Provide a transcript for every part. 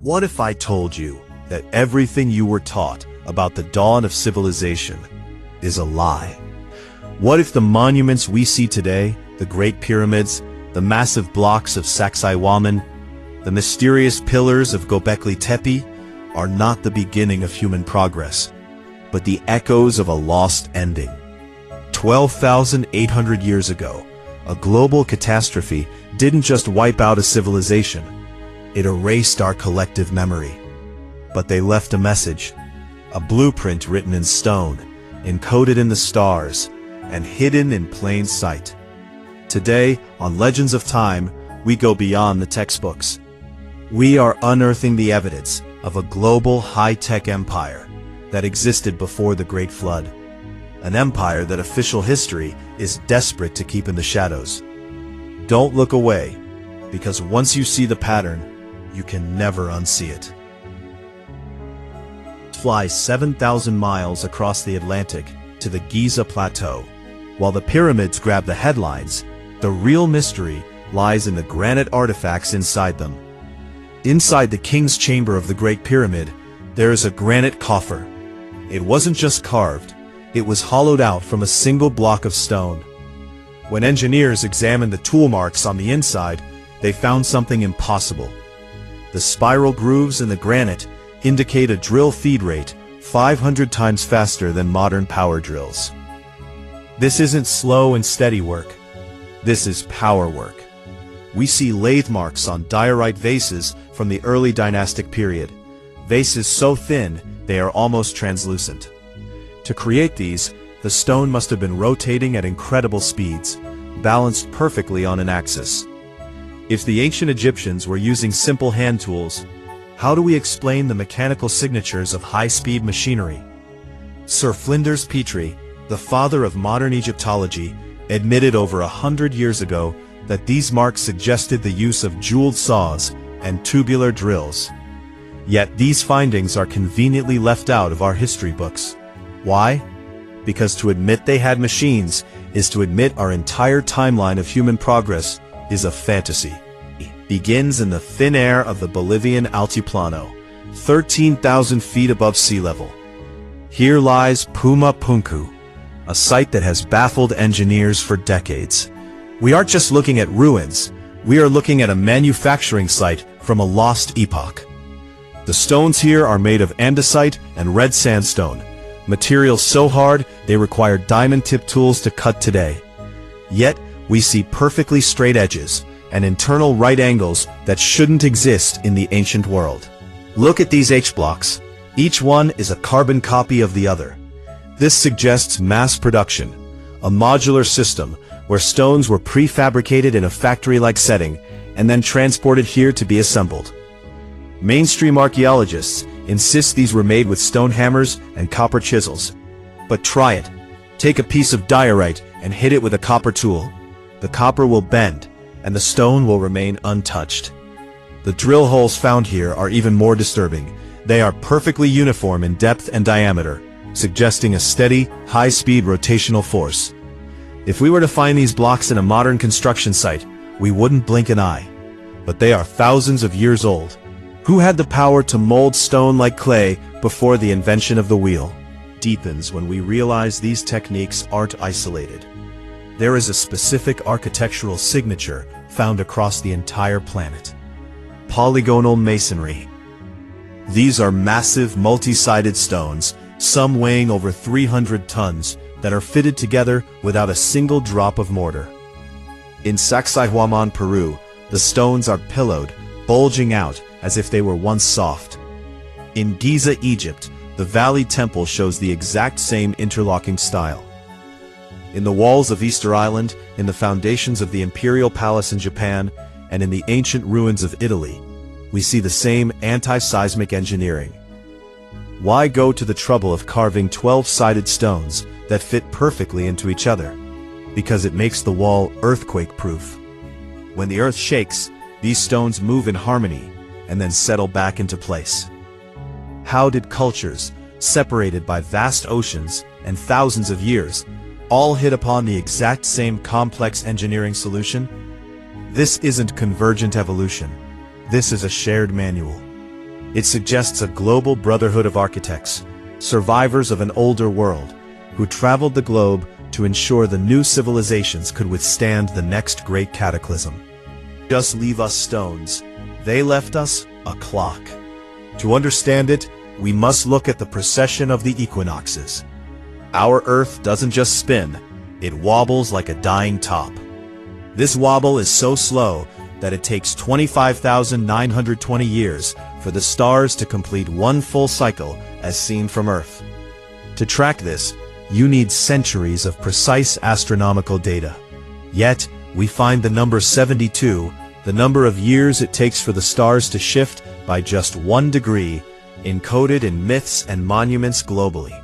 What if I told you that everything you were taught about the dawn of civilization is a lie? What if the monuments we see today, the Great Pyramids, the massive blocks of Sacsayhuaman, the mysterious pillars of Göbekli Tepe, are not the beginning of human progress, but the echoes of a lost ending? 12,800 years ago, a global catastrophe didn't just wipe out a civilization. It erased our collective memory. But they left a message, a blueprint written in stone, encoded in the stars, and hidden in plain sight. Today, on Legends of Time, we go beyond the textbooks. We are unearthing the evidence of a global high-tech empire that existed before the Great Flood. An empire that official history is desperate to keep in the shadows. Don't look away, because once you see the pattern, you can never unsee it. Fly 7,000 miles across the Atlantic to the Giza Plateau. While the pyramids grab the headlines, the real mystery lies in the granite artifacts inside them. Inside the king's chamber of the Great Pyramid, there is a granite coffer. It wasn't just carved, it was hollowed out from a single block of stone. When engineers examined the tool marks on the inside, they found something impossible. The spiral grooves in the granite indicate a drill feed rate 500 times faster than modern power drills. This isn't slow and steady work. This is power work. We see lathe marks on diorite vases from the early dynastic period. Vases so thin, they are almost translucent. To create these, the stone must have been rotating at incredible speeds, balanced perfectly on an axis. If the ancient Egyptians were using simple hand tools, how do we explain the mechanical signatures of high-speed machinery? Sir Flinders Petrie, the father of modern Egyptology, admitted over 100 years ago that these marks suggested the use of jeweled saws and tubular drills. Yet these findings are conveniently left out of our history books. Why? Because to admit they had machines is to admit our entire timeline of human progress is a fantasy. It begins in the thin air of the Bolivian Altiplano, 13,000 feet above sea level. Here lies Puma Punku, a site that has baffled engineers for decades. We aren't just looking at ruins, we are looking at a manufacturing site from a lost epoch. The stones here are made of andesite and red sandstone, materials so hard they require diamond-tipped tools to cut today. Yet, we see perfectly straight edges and internal right angles that shouldn't exist in the ancient world. Look at these H-blocks. Each one is a carbon copy of the other. This suggests mass production, a modular system where stones were prefabricated in a factory-like setting and then transported here to be assembled. Mainstream archaeologists insist these were made with stone hammers and copper chisels. But try it. Take a piece of diorite and hit it with a copper tool. The copper will bend, and the stone will remain untouched. The drill holes found here are even more disturbing. They are perfectly uniform in depth and diameter, suggesting a steady, high-speed rotational force. If we were to find these blocks in a modern construction site, we wouldn't blink an eye. But they are thousands of years old. Who had the power to mold stone like clay before the invention of the wheel? Deepens when we realize these techniques aren't isolated. There is a specific architectural signature found across the entire planet. Polygonal Masonry. These are massive multi-sided stones, some weighing over 300 tons, that are fitted together without a single drop of mortar. In Sacsayhuaman, Peru, the stones are pillowed, bulging out as if they were once soft. In Giza, Egypt, the Valley Temple shows the exact same interlocking style. In the walls of Easter Island, in the foundations of the Imperial Palace in Japan, and in the ancient ruins of Italy, we see the same anti-seismic engineering. Why go to the trouble of carving 12-sided stones that fit perfectly into each other? Because it makes the wall earthquake-proof. When the earth shakes, these stones move in harmony and then settle back into place. How did cultures, separated by vast oceans and thousands of years, all hit upon the exact same complex engineering solution? This isn't convergent evolution. This is a shared manual. It suggests a global brotherhood of architects, survivors of an older world, who traveled the globe to ensure the new civilizations could withstand the next great cataclysm. Just leave us stones. They left us a clock. To understand it, we must look at the precession of the equinoxes. Our Earth doesn't just spin, it wobbles like a dying top. This wobble is so slow that it takes 25,920 years for the stars to complete one full cycle as seen from Earth. To track this, you need centuries of precise astronomical data. Yet, we find the number 72, the number of years it takes for the stars to shift by just 1 degree, encoded in myths and monuments globally.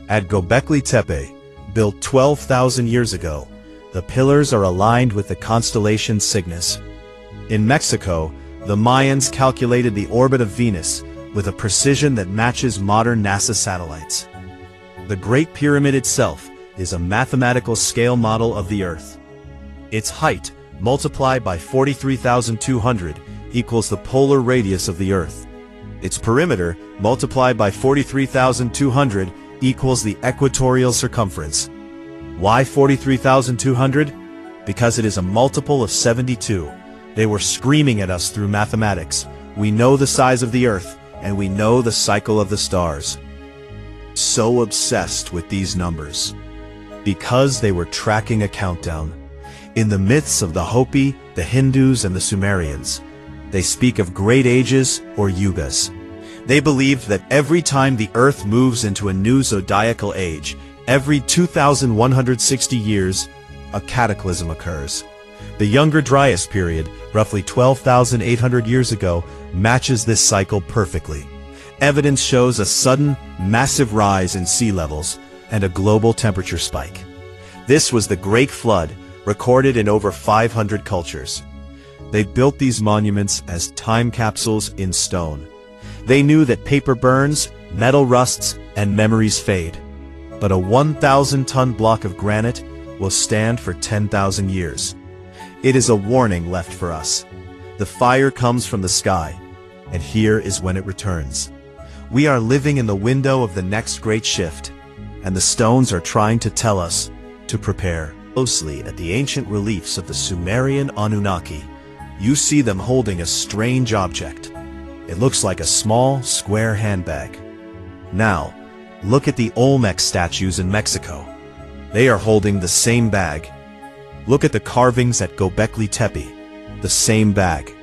At Göbekli Tepe, built 12,000 years ago, the pillars are aligned with the constellation Cygnus. In Mexico, the Mayans calculated the orbit of Venus with a precision that matches modern NASA satellites. The Great Pyramid itself is a mathematical scale model of the Earth. Its height, multiplied by 43,200, equals the polar radius of the Earth. Its perimeter, multiplied by 43,200, equals the equatorial circumference. Why 43,200? Because it is a multiple of 72. They were screaming at us through mathematics. We know the size of the Earth, and we know the cycle of the stars. So obsessed with these numbers. Because they were tracking a countdown. In the myths of the Hopi, the Hindus, and the Sumerians, they speak of great ages or yugas. They believed that every time the Earth moves into a new zodiacal age, every 2,160 years, a cataclysm occurs. The Younger Dryas period, roughly 12,800 years ago, matches this cycle perfectly. Evidence shows a sudden, massive rise in sea levels and a global temperature spike. This was the Great Flood, recorded in over 500 cultures. They built these monuments as time capsules in stone. They knew that paper burns, metal rusts, and memories fade. But a 1,000-ton block of granite will stand for 10,000 years. It is a warning left for us. The fire comes from the sky, and here is when it returns. We are living in the window of the next great shift, and the stones are trying to tell us to prepare. Closely at the ancient reliefs of the Sumerian Anunnaki, you see them holding a strange object. It looks like a small, square handbag. Now, look at the Olmec statues in Mexico. They are holding the same bag. Look at the carvings at Göbekli Tepe. The same bag.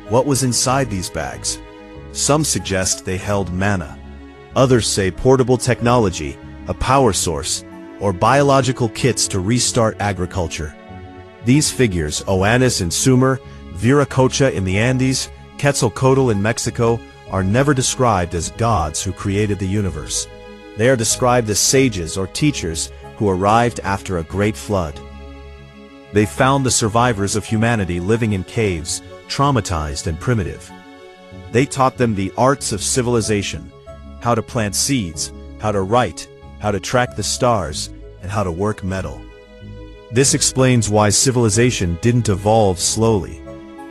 What was inside these bags? Some suggest they held manna. Others say portable technology, a power source, or biological kits to restart agriculture. These figures, Oannes in Sumer, Viracocha in the Andes, Quetzalcoatl in Mexico, are never described as gods who created the universe. They are described as sages or teachers who arrived after a great flood. They found the survivors of humanity living in caves, traumatized and primitive. They taught them the arts of civilization, how to plant seeds, how to write, how to track the stars, and how to work metal. This explains why civilization didn't evolve slowly.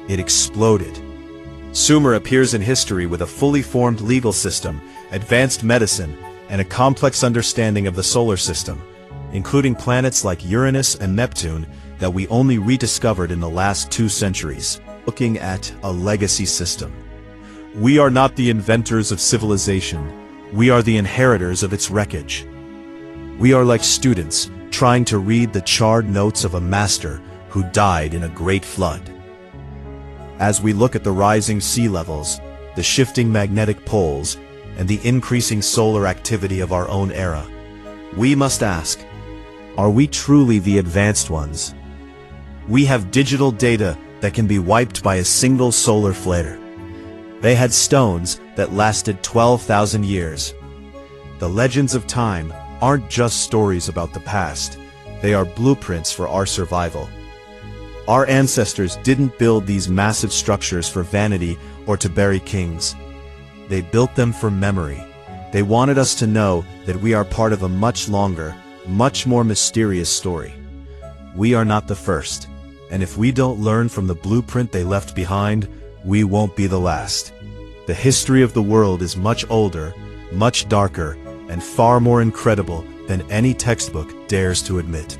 It exploded. Sumer appears in history with a fully formed legal system, advanced medicine, and a complex understanding of the solar system, including planets like Uranus and Neptune that we only rediscovered in the last 2 centuries. Looking at a legacy system. We are not the inventors of civilization. We are the inheritors of its wreckage. We are like students trying to read the charred notes of a master who died in a great flood. As we look at the rising sea levels, the shifting magnetic poles, and the increasing solar activity of our own era, we must ask, are we truly the advanced ones? We have digital data that can be wiped by a single solar flare. They had stones that lasted 12,000 years. The legends of time aren't just stories about the past. They are blueprints for our survival. Our ancestors didn't build these massive structures for vanity or to bury kings. They built them for memory. They wanted us to know that we are part of a much longer, much more mysterious story. We are not the first, and if we don't learn from the blueprint they left behind, we won't be the last. The history of the world is much older, much darker, and far more incredible than any textbook dares to admit.